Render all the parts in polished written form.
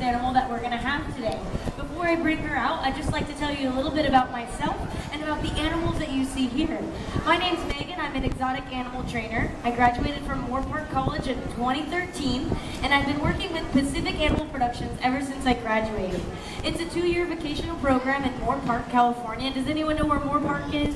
animal that we're gonna have today. Before I bring her out, I'd just like to tell you a little bit about myself and about the animals that you see here. My name's Megan, I'm an exotic animal trainer. I graduated from Moore Park College in 2013, and I've been working with Pacific Animal Productions ever since I graduated. It's a 2-year vocational program in Moore Park, California. Does anyone know where Moore Park is?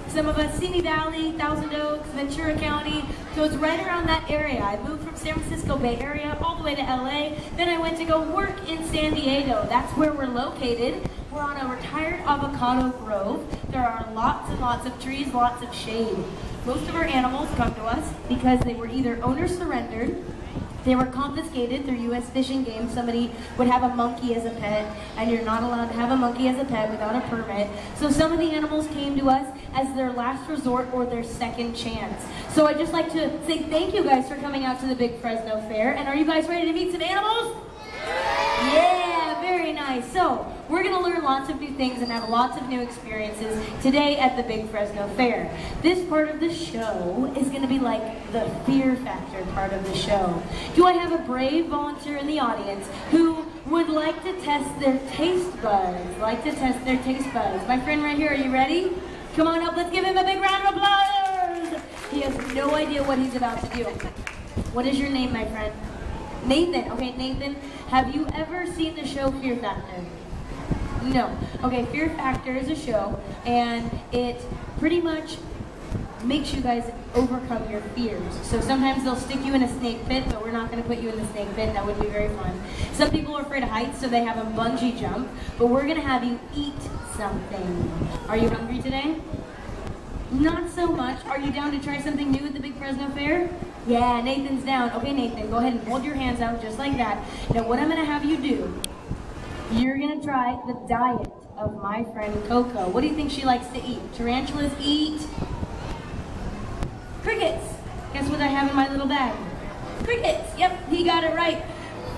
Some of us, Simi Valley, Thousand Oaks, Ventura County, so it's right around that area. I moved from San Francisco Bay Area all the way to LA, then I went to go work in San Diego. That's where we're located. We're on a retired avocado grove. There are lots and lots of trees, lots of shade. Most of our animals come to us because they were either owner surrendered, they were confiscated through U.S. Fish and Game. Somebody would have a monkey as a pet, and you're not allowed to have a monkey as a pet without a permit. So some of the animals came to us as their last resort or their second chance. So I'd just like to say thank you guys for coming out to the Big Fresno Fair. And are you guys ready to meet some animals? Yeah, very nice. So we're going to learn lots of new things and have lots of new experiences today at the Big Fresno Fair. This part of the show is going to be like the fear factor part of the show. Do I have a brave volunteer in the audience who would like to test their taste buds? My friend right here, are you ready? Come on up, let's give him a big round of applause. He has no idea what he's about to do. What is your name, my friend? Nathan. Okay, Nathan, have you ever seen the show Fear Factor? No. Okay, Fear Factor is a show, and it pretty much makes you guys overcome your fears. So sometimes they'll stick you in a snake pit, but we're not going to put you in the snake pit. That would be very fun. Some people are afraid of heights, so they have a bungee jump, but we're going to have you eat something. Are you hungry today? Not so much. Are you down to try something new at the Big Fresno Fair? Yeah, Nathan's down. Okay, Nathan, go ahead and hold your hands out just like that. Now what I'm going to have you do, you're going to try the diet of my friend Coco. What do you think she likes to eat? Tarantulas eat crickets. Guess what I have in my little bag? Crickets. Yep, he got it right.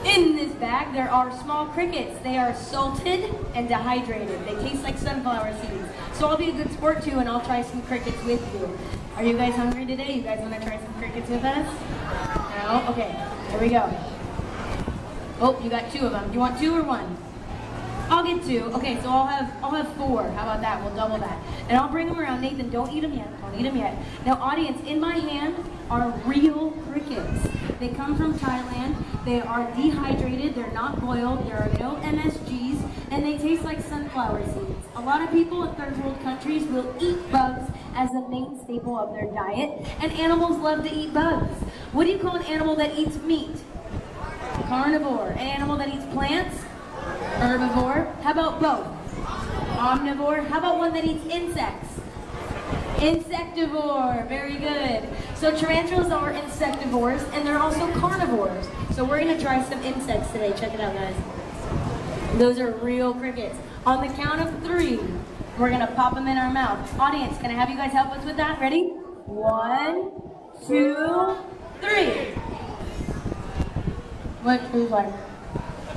In this bag, there are small crickets. They are salted and dehydrated. They taste like sunflower seeds. So I'll be a good sport too, and I'll try some crickets with you. Are you guys hungry today? You guys want to try some crickets with us? No? Okay, here we go. Oh, you got 2 of them. Do you want 2 or 1? I'll get 2. Okay, so I'll have 4. How about that? We'll double that. And I'll bring them around. Nathan, don't eat them yet. Don't eat them yet. Now, audience, in my hand are real crickets. They come from Thailand. They are dehydrated. They're not boiled. There are no MSGs. And they taste like sunflower seeds. A lot of people in third world countries will eat bugs as a main staple of their diet. And animals love to eat bugs. What do you call an animal that eats meat? Carnivore. An animal that eats plants? Herbivore. How about both? Omnivore. How about one that eats insects? Insectivore. Very good. So tarantulas are insectivores, and they're also carnivores. So we're going to try some insects today. Check it out, guys. Those are real crickets. On the count of 3, we're going to pop them in our mouth. Audience, can I have you guys help us with that? Ready? 1, 2, 3. What feels like?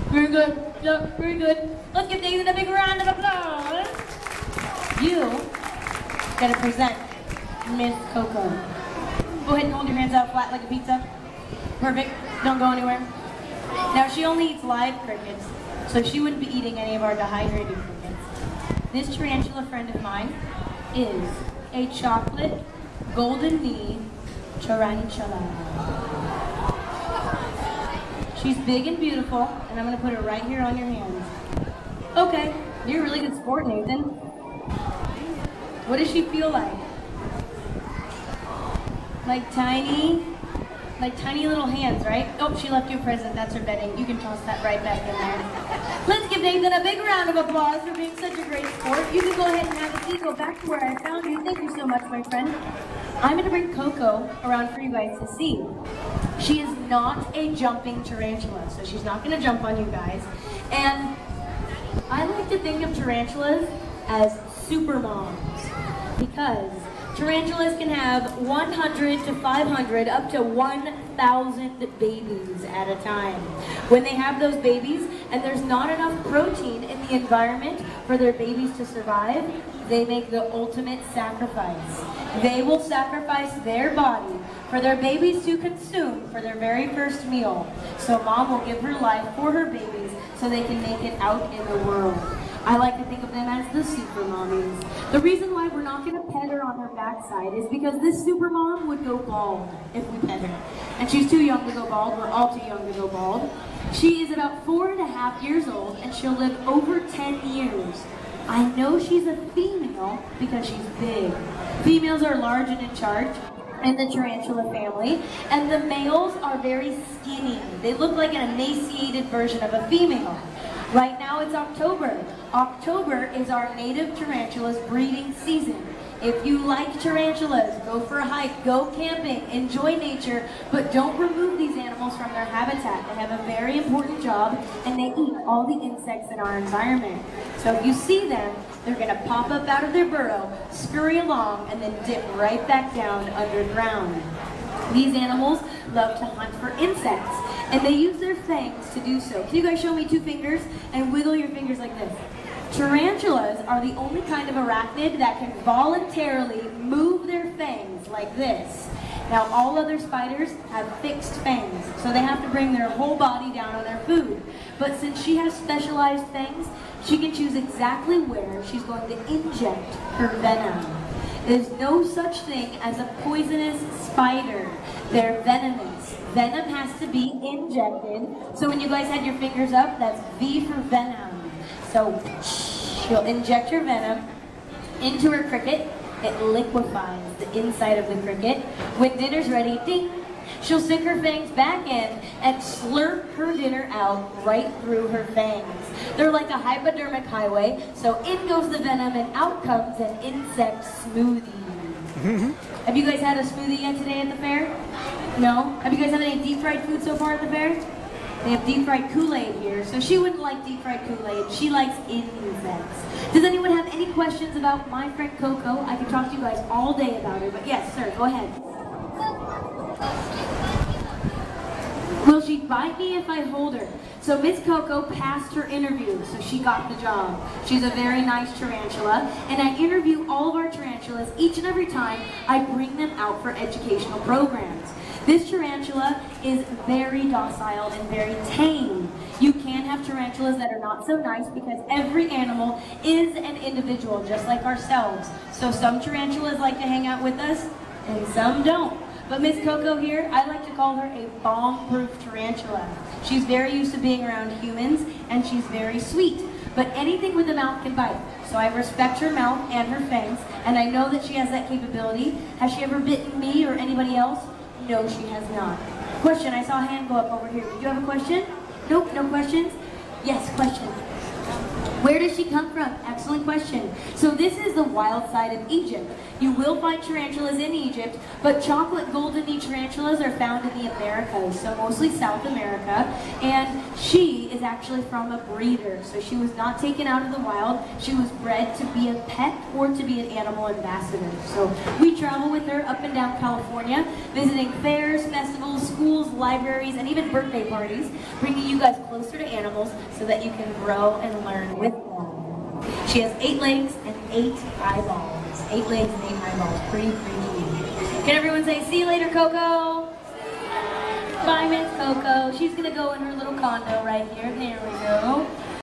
Very good. Yep, very good. Let's give Nathan a big round of applause. You gotta present Miss Coco. Go ahead and hold your hands out flat like a pizza. Perfect. Don't go anywhere. Now she only eats live crickets, so she wouldn't be eating any of our dehydrated crickets. This tarantula friend of mine is a chocolate golden knee tarantula. She's big and beautiful, and I'm going to put her right here on your hands. Okay, you're a really good sport, Nathan. What does she feel like? Like tiny little hands, right? Oh, she left you a present. That's her bedding. You can toss that right back in there. Let's give Nathan a big round of applause for being such a great sport. You can go ahead and have a seat. Go back to where I found you. Thank you so much, my friend. I'm going to bring Coco around for you guys to see. She is not a jumping tarantula, so she's not going to jump on you guys. And I like to think of tarantulas as super moms, because tarantulas can have 100 to 500, up to 1,000 babies at a time. When they have those babies, and there's not enough protein in the environment for their babies to survive, they make the ultimate sacrifice. They will sacrifice their body for their babies to consume for their very first meal. So mom will give her life for her babies so they can make it out in the world. I like to think of them as the super mommies. The reason why we're not going to pet her on her backside is because this super mom would go bald if we pet her. And she's too young to go bald. We're all too young to go bald. She is about 4.5 years old and she'll live over 10 years. I know she's a female because she's big. Females are large and in charge in the tarantula family, and the males are very skinny. They look like an emaciated version of a female. Right now it's October. October is our native tarantulas breeding season. If you like tarantulas, go for a hike, go camping, enjoy nature, but don't remove these animals from their habitat. They have a very important job, and they eat all the insects in our environment. So if you see them, they're going to pop up out of their burrow, scurry along, and then dip right back down underground. These animals love to hunt for insects, and they use their fangs to do so. Can you guys show me 2 fingers and wiggle your fingers like this? Tarantulas are the only kind of arachnid that can voluntarily move their fangs like this. Now all other spiders have fixed fangs, so they have to bring their whole body down on their food. But since she has specialized fangs, she can choose exactly where she's going to inject her venom. There's no such thing as a poisonous spider. They're venomous. Venom has to be injected. So when you guys had your fingers up, that's V for venom. So she'll inject her venom into her cricket. It liquefies the inside of the cricket. When dinner's ready, ding, she'll stick her fangs back in and slurp her dinner out right through her fangs. They're like a hypodermic highway, so in goes the venom and out comes an insect smoothie. Have you guys had a smoothie yet today at the fair? No? Have you guys had any deep fried food so far at the fair? They have deep fried Kool-Aid here, so she wouldn't like deep fried Kool-Aid. She likes insects. Does anyone have any questions about my friend Coco? I can talk to you guys all day about her, but yes, sir, go ahead. Will she bite me if I hold her? So Miss Coco passed her interview, so she got the job. She's a very nice tarantula, and I interview all of our tarantulas each and every time I bring them out for educational programs. This tarantula is very docile and very tame. You can have tarantulas that are not so nice because every animal is an individual, just like ourselves. So some tarantulas like to hang out with us, and some don't. But Miss Coco here, I like to call her a bomb-proof tarantula. She's very used to being around humans, and she's very sweet. But anything with a mouth can bite. So I respect her mouth and her fangs, and I know that she has that capability. Has she ever bitten me or anybody else? No, she has not. Question, I saw a hand go up over here. Did you have a question? Nope, no questions? Yes, question. Where does she come from? Excellent question. So this is the wild side of Egypt. You will find tarantulas in Egypt, but chocolate golden knee tarantulas are found in the Americas, so mostly South America, and she is actually from a breeder, so she was not taken out of the wild. She was bred to be a pet or to be an animal ambassador. So we travel with her up and down California, visiting fairs, festivals, schools, libraries, and even birthday parties, bringing you guys closer to animals so that you can grow and learn with them. She has 8 legs and 8 eyeballs. 8 legs and 8 eyeballs. Pretty freaky. Can everyone say, see you later, Coco? Bye, Miss Coco. She's going to go in her little condo right here. There we go.